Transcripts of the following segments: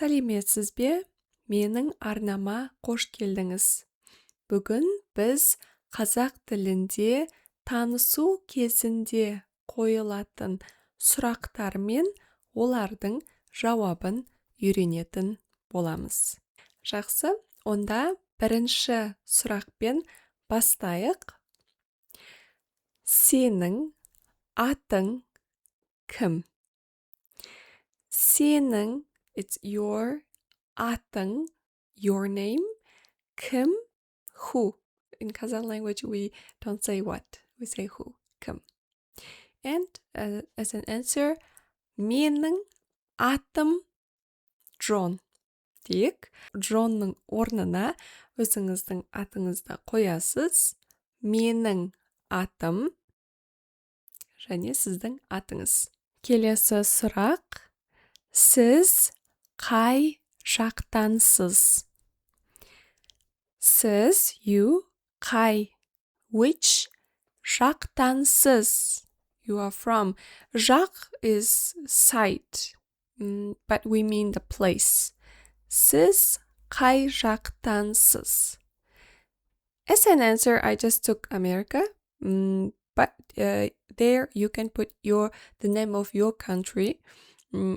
Сәлеметсіз бе? Менің арнама қош келдіңіз. Бүгін біз қазақ тілінде танысу кезінде қойылатын сұрақтар мен олардың жауабын үйренетін боламыз. Жақсы, онда бірінші сұрақпен бастайық. Сенің атың кім? Сенің, it's your, атың, your name, кім, who. In Kazakh language, we don't say what, we say who, кім. And as an answer, менің атым Джон. Дейік, Джонның орнына өзіңіздің атыңызды қоясыз. Менің атым және сіздің атыңыз. Келесі сұрақ. Сіз қай жақтансыз? Сіз, you, қай, which, жақтансыз. You are from. Жақ is side, but we mean the place. Сіз қай жақтансыз? As an answer, I just took America, but there you can put the name of your country.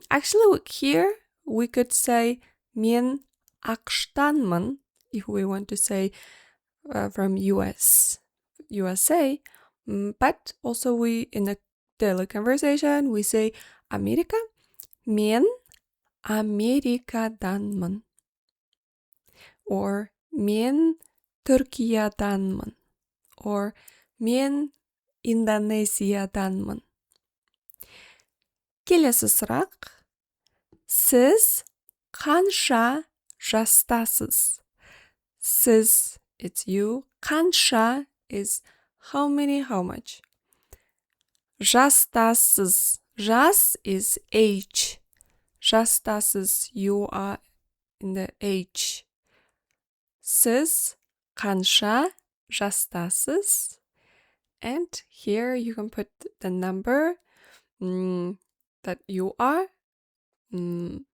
Actually, here we could say мен ақштанмын, if we want to say from USA. But also we, in a daily conversation, we say Америка. Мен Америкаданмын. Or мен Түркияданмын. Or мен Индонезияданмын. Келесі сұрақ. Сіз қанша жастасыз? Сіз, it's you. Қанша is how many, how much. Жастасыз. Жас is age. Жастасыз, you are in the age. Сіз қанша жастасыз? And here you can put the number that you are. Мен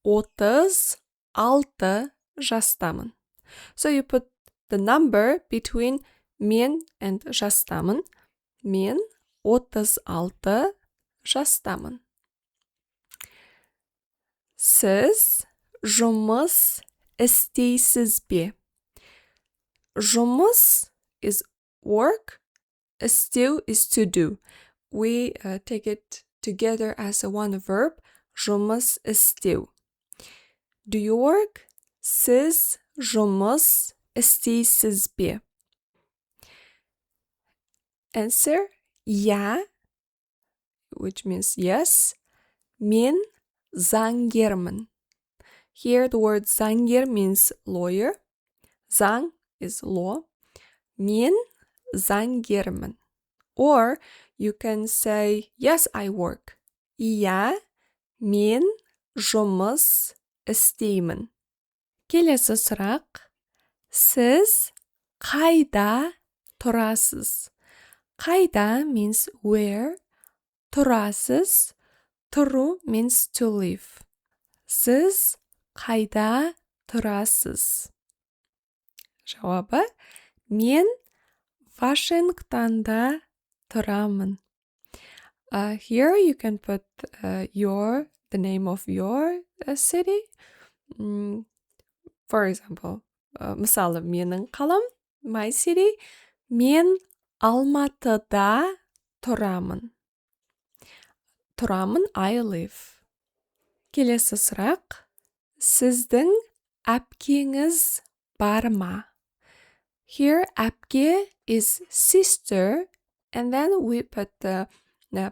36 жастамын. So you put the number between мен and жастамын. Мен 36 жастамын. Сіз жұмыс істейсіз бе? Жұмыс is work, істеу is to do. We take it together as one verb. Жұмыс істеу. Do you work? Сіз жұмыс істейсіз бе? Answer, yeah, which means yes. Мен заңгермін. Here the word заңгер means lawyer. Заң is law. Мен заңгермін. Or you can say, yes, I work. Иә, мен жұмыс істеймін. Келесі сұрақ. Сіз қайда тұрасыз? Қайда means where. Тұрасыз. Тұру means to live. Сіз қайда тұрасыз? Жауабы, мен Вашингтонда тұрамын. Here you can put the name of your city. For example, мысалы, менің қалам, my city, мен Алматыда тұрамын. Тұрамын, I live. Келесі сұрақ. Сіздің әпкеңіз бар ма? Here, әпке is sister, and then we put the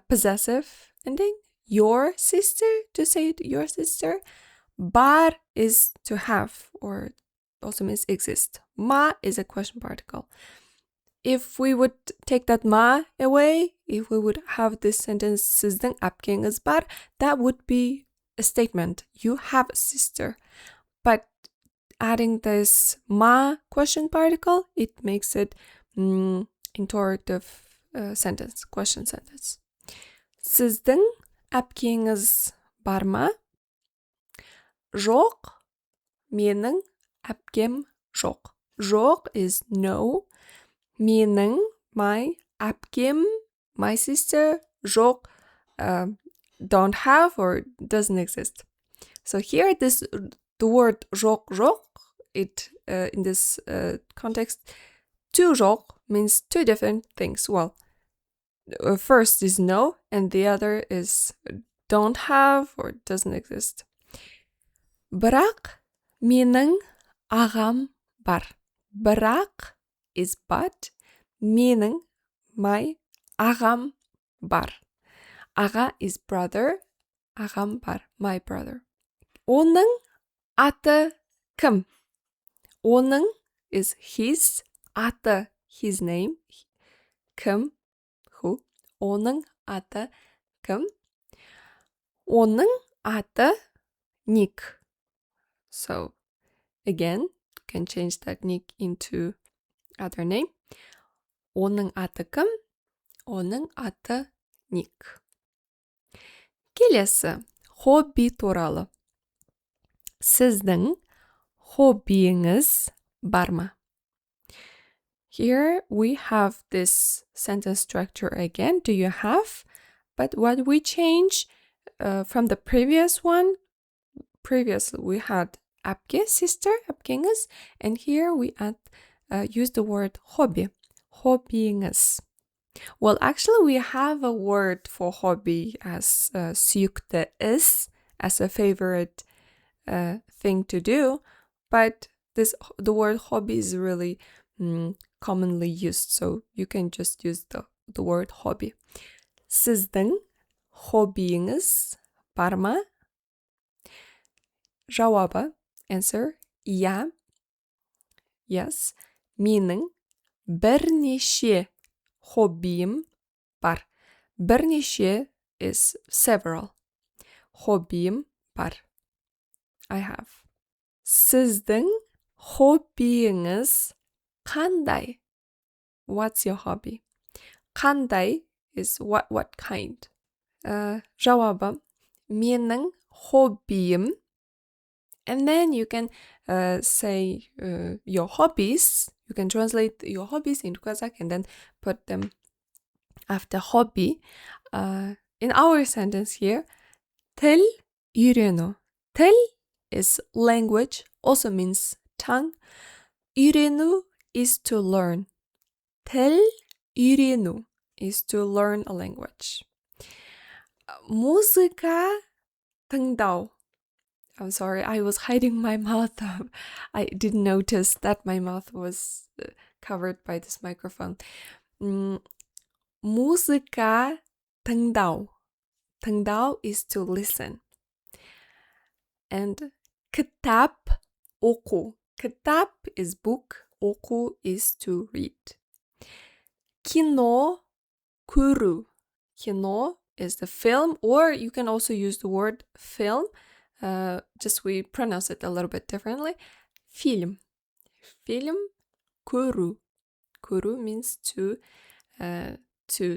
possessive ending. Your sister, to say it, your sister. Бар is to have, or also means exist. Ma is a question particle. If we would take that ma away, if we would have this sentence, сіздің әпкеңіз бар, that would be a statement. You have a sister. But adding this ma question particle, it makes it interrogative sentence, question sentence. Сіздің әпкеңіз бар ма? жоқ, менің әпкем жоқ. Жоқ is no. Менің, my, әпкем, my sister, жоқ, don't have or doesn't exist. So here the word жоқ, it in this context, two жоқ means two different things. Well, first is no, and the other is don't have or doesn't exist. Бірақ менің ағам бар. Бірақ is but, менің, my, ағам бар. Аға is brother, ағам бар, my brother. Оның аты кім? Оның is his, аты, his name, кім, who. Оның аты кім? Оның аты Nick. So, again, you can change that Nick into other name. Оның аты кім? Оның аты Nick. Келесі, хобби туралы. Сіздің хоббиіңіз бар ма? Here we have this sentence structure again. Do you have? But what we change from the previous one, previously we had әпке, sister, әпкеңіз, and here we use the word hobby, хоббиіңіз. Well, actually we have a word for hobby as sүйікті іс, as a favorite thing to do, but the word hobby is really commonly used, so you can just use the word hobby. Сіздің хоббиіңіз бар ма? Жауабы, answer, иә, yes. Менің бірнеше хоббиім бар. Бірнеше is several. Хоббиім бар. I have. Сіздің хоббиіңіз қандай? What's your hobby? Қандай is what kind? Жауабы, менің хоббиім. And then you can say your hobbies. You can translate your hobbies into Kazakh and then put them after hobby. In our sentence here, тіл үйрену. Тіл is language, also means tongue. Үйрену is to learn. Тіл үйрену is to learn a language. Музыка тыңдау. I'm sorry, I was hiding my mouth. I didn't notice that my mouth was covered by this microphone. Музыка тыңдау. Тыңдау is to listen. And кітап оқу. Кітап is book. Оқу is to read. Кино көру. Кино is the film, or you can also use the word film. Just we pronounce it a little bit differently. Film. Film көру. Көру means to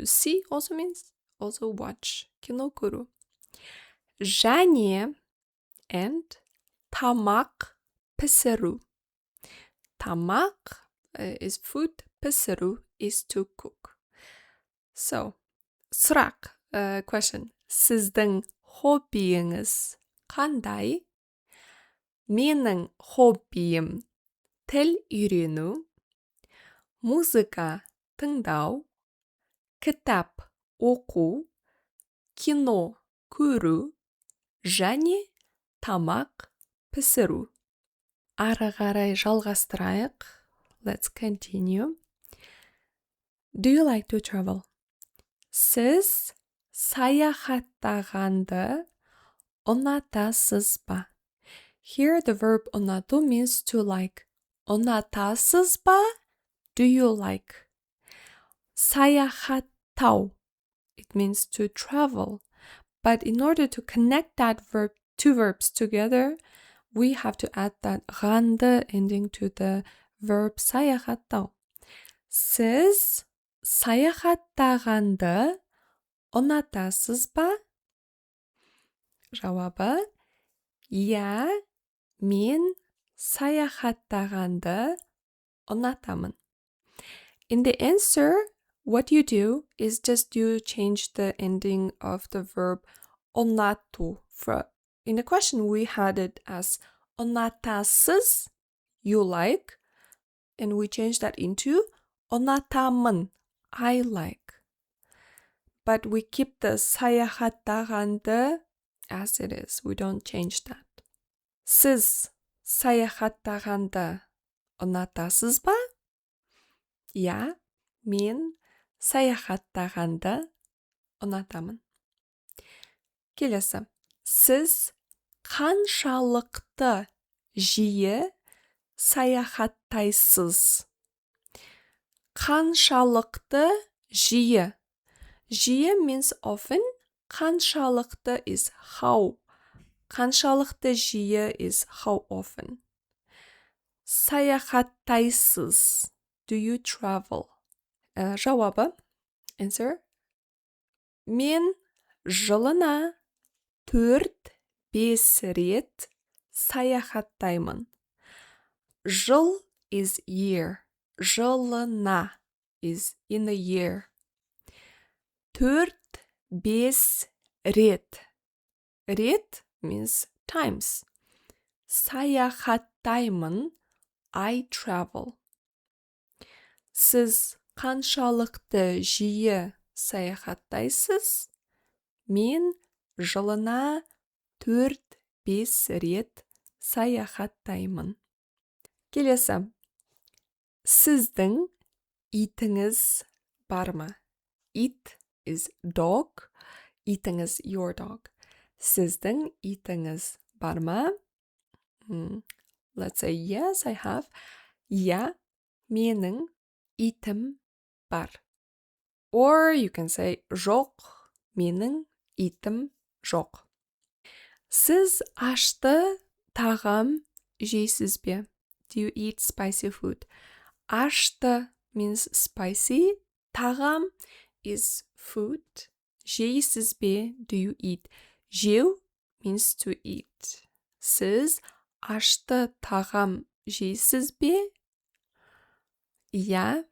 see, also means also watch. Кино көру. Және and тамақ пісіру. Тамақ is food, пісіру is to cook. So, сұрақ, question. Сіздің хоббиіңіз қандай? Менің хоббиім тіл үйрену, музыка тыңдау, кітап оқу, кино көру, және тамақ пісіру. Ары қарай жалғастырайық. Let's continue. Do you like to travel? Сіз саяхаттағанды ұнатасыз ба? Here the verb ұнату means to like. Ұнатасыз ба? Do you like? Саяхаттау. It means to travel. But in order to connect that verb, two verbs together, we have to add that ғанды ending to the verb саяхаттау. Сіз саяхаттағанды ұнатасыз ба? Жауабы, иә, мен саяхаттағанды ұнатамын. In the answer, what you do is just you change the ending of the verb ұнату. In the question, we had it as ұнатасыз, you like, and we changed that into ұнатамын, I like. But we keep the саяхаттағанды as it is. We don't change that. Сіз саяхаттағанды ұнатасыз ба? иә, мен саяхаттағанды ұнатамын. Келесі. Сіз қаншалықты жиі саяхаттайсыз? Қаншалықты жиі. Жиі means often. Қаншалықты is how. Қаншалықты жиі is how often. Саяхаттайсыз. Do you travel? Жауабы. Answer. Мен жылына 4-5 рет саяхаттаймын. Жыл is year. Жылына is in a year. 4-5 рет. Рет means times. Саяхаттаймын. I travel. Сіз қаншалықты жиі саяхаттайсыз? Мен жылына 4-5 рет саяхаттаймын. Келесі. Сіздің итіңіз бар ма? It is dog. Итіңіз your dog. Сіздің итіңіз бар ма? Let's say yes, I have. иә, менің итім бар. Or you can say жоқ, менің итім жоқ. Сіз ашты тағам жейсіз бе? Do you eat spicy food? Ашты means spicy. Тағам is food. Жейсіз бе? Do you eat? Жеу means to eat. Сіз ашты тағам жейсіз бе? иә,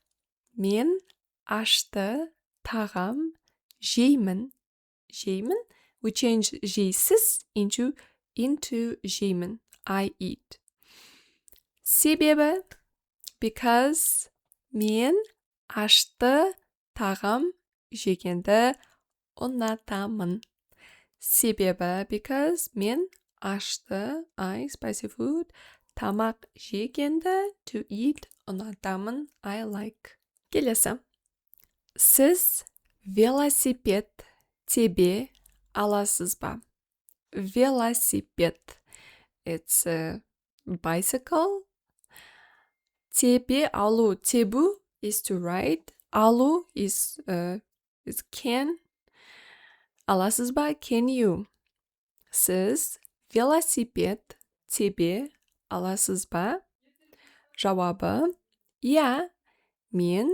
мен ашты тағам жеймін. Жеймін. We change жейсіз into жеймін. I eat. Себебі because мен ашты тағам жегенді ұнатамын. Себебі because мен ашты spicy food тамақ жегенді to eat ұнатамын. I like. Келесі. Сіз велосипед тебе аласыз ба? Велосипед. It's a bicycle. Тебе алу. Тебу is to ride. Алу is can. Аласыз ба? Can you? Сіз велосипед тебе аласыз ба? Жауабы. иә, мен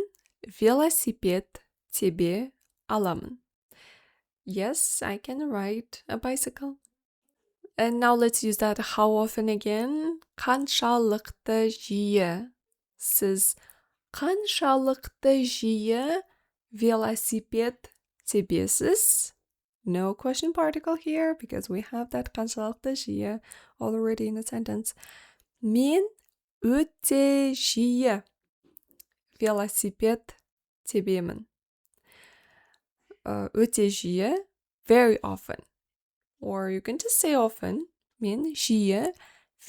велосипед тебе аламын. Yes, I can ride a bicycle. And now let's use that how often again. Қаншалықты жиі. Сіз қаншалықты жиі велосипед тебесіз? No question particle here because we have that қаншалықты жиі already in a sentence. Мен өте жиі велосипед тебемін. Өте жиі, very often. Or you can just say often. Мен жиі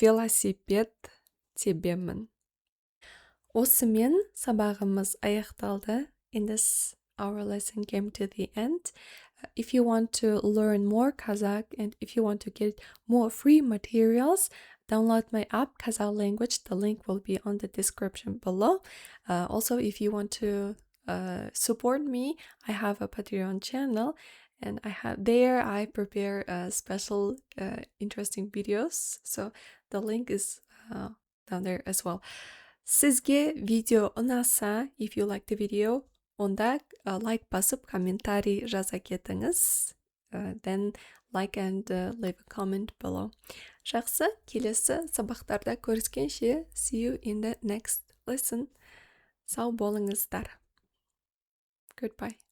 велосипед тебемін. Осымен сабағымыз аяқталды. In this, our lesson came to the end. If you want to learn more Kazakh and if you want to get more free materials, download my app, Kazakh Language. The link will be on the description below. Also, if you want to support me, I have a Patreon channel, and I prepare special interesting videos. So the link is down there as well. Сізге видео ұнаса, if you like the video, онда like басып комментарий жаза кетіңіз. Then like and leave a comment below. Жақсы, келесі сабақтарда көріскенше, see you in the next lesson. Сау болыңыздар. Goodbye.